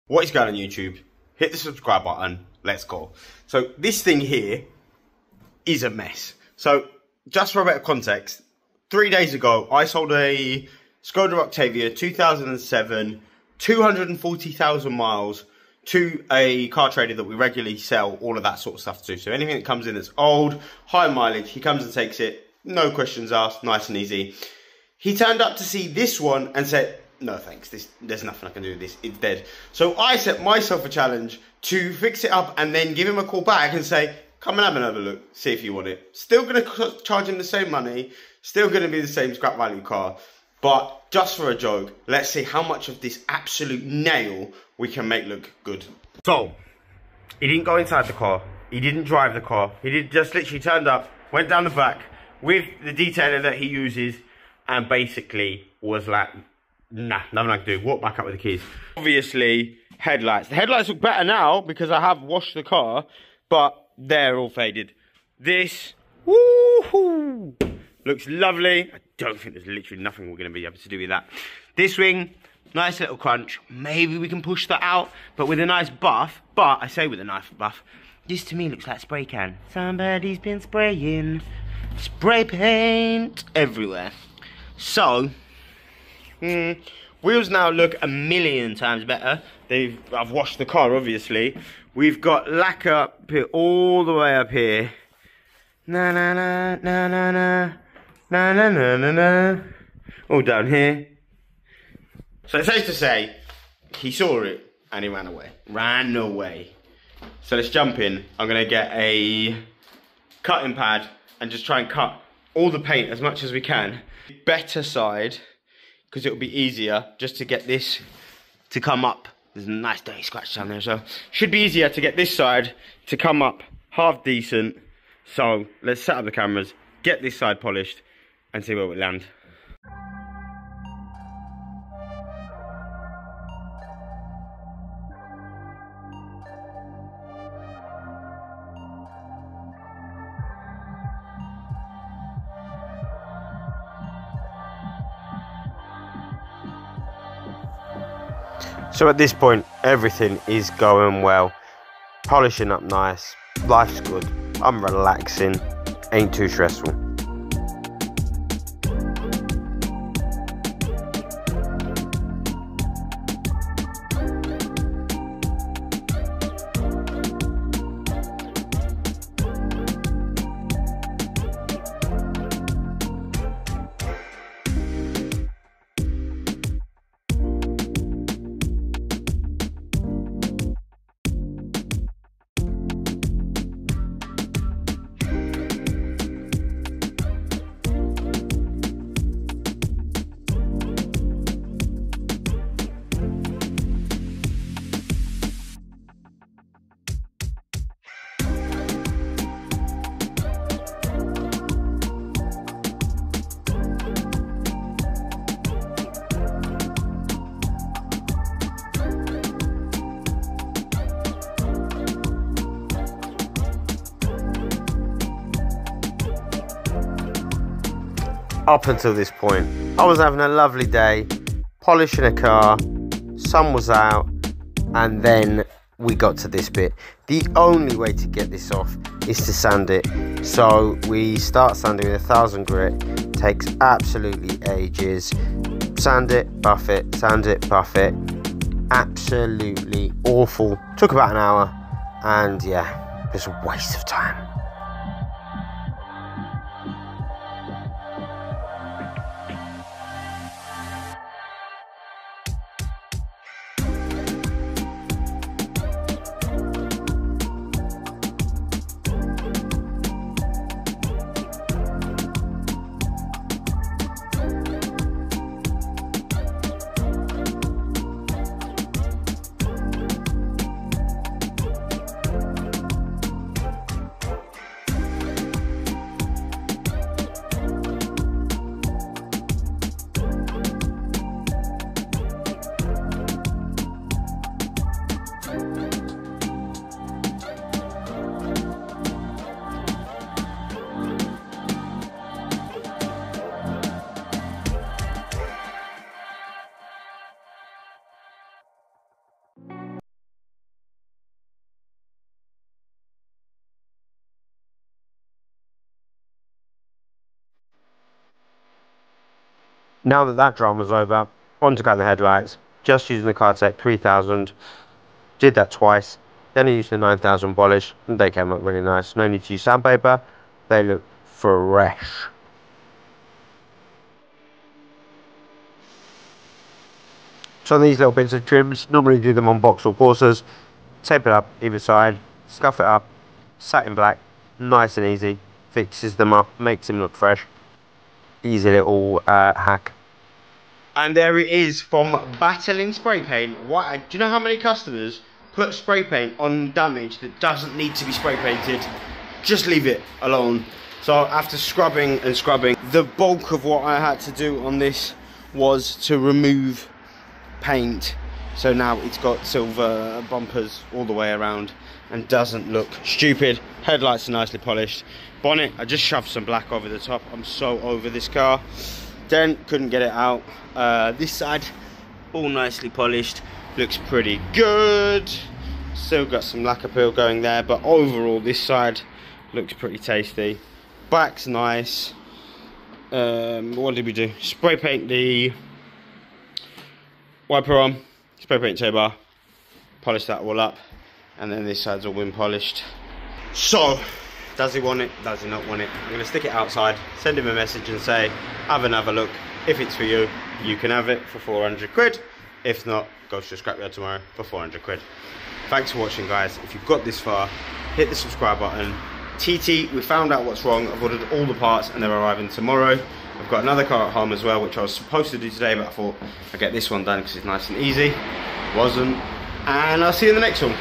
What is going on YouTube? Hit the subscribe button, let's go. So this thing here is a mess. So just for a bit of context, 3 days ago I sold a Skoda Octavia 2007, 240,000 miles to a car trader that we regularly sell all of that sort of stuff to. So anything that comes in that's old, high mileage, he comes and takes it, no questions asked, nice and easy. He turned up to see this one and said, no thanks, there's nothing I can do with this, it's dead. So I set myself a challenge to fix it up and then give him a call back and say, come and have another look, see if you want it. Still going to charge him the same money, still going to be the same scrap value car, but just for a joke, let's see how much of this absolute nail we can make look good. So, he didn't go inside the car, he didn't drive the car, just literally turned up, went down the back with the detailer that he uses and basically was like, nah, nothing I can do. Walk back up with the keys. Obviously, headlights. The headlights look better now because I have washed the car, but they're all faded. This, woohoo, looks lovely. I don't think there's literally nothing we're going to be able to do with that. This wing, nice little crunch. Maybe we can push that out, but with a nice buff. But I say with a nice buff, this to me looks like spray can. Somebody's been spraying spray paint everywhere. So, wheels now look a million times better. I've washed the car, obviously. We've got lacquer up here, all the way up here. Na na na na na na na na na na na. All down here. So it's safe to say, he saw it and he ran away. Ran away. So let's jump in. I'm gonna get a cutting pad and just try and cut all the paint as much as we can. Better side, because it'll be easier just to get this to come up. There's a nice dirty scratch down there, so should be easier to get this side to come up half decent. So let's set up the cameras, get this side polished and see where we land. So at this point, everything is going well. Polishing up nice, life's good, I'm relaxing, ain't too stressful. Up until this point, I was having a lovely day, polishing a car, sun was out, and then we got to this bit. The only way to get this off is to sand it. So we start sanding with 1000 grit, takes absolutely ages. Sand it, buff it, sand it, buff it. Absolutely awful. Took about an hour, and yeah, just a waste of time. Now that that drama's over, on to cut the headlights. Just using the Cartec 3000. Did that twice. Then I used the 9000 polish, and they came up really nice. No need to use sandpaper. They look fresh. So on these little bits of trims, normally do them on Vauxhall Corsas. Tape it up either side, scuff it up, satin black, nice and easy. Fixes them up, makes them look fresh. Easy little hack. And there it is from battling spray paint. Why? Do you know how many customers put spray paint on damage that doesn't need to be spray painted? Just leave it alone. So after scrubbing and scrubbing, the bulk of what I had to do on this was to remove paint. So now it's got silver bumpers all the way around and doesn't look stupid. Headlights are nicely polished. Bonnet, I just shoved some black over the top. I'm so over this car. Dent, couldn't get it out. This side, all nicely polished. Looks pretty good. Still got some lacquer peel going there, but overall this side looks pretty tasty. Back's nice. What did we do? Spray paint the wiper arm, spray paint tow bar, polish that all up, and then this side's all been polished. So, does he want it? Does he not want it? I'm going to stick it outside, send him a message and say, have another look. If it's for you, you can have it for 400 quid. If not, go to the scrapyard tomorrow for 400 quid. Thanks for watching, guys. If you've got this far, hit the subscribe button. TT, we found out what's wrong. I've ordered all the parts and they're arriving tomorrow. I've got another car at home as well, which I was supposed to do today, but I thought I'd get this one done because it's nice and easy. Wasn't. And I'll see you in the next one.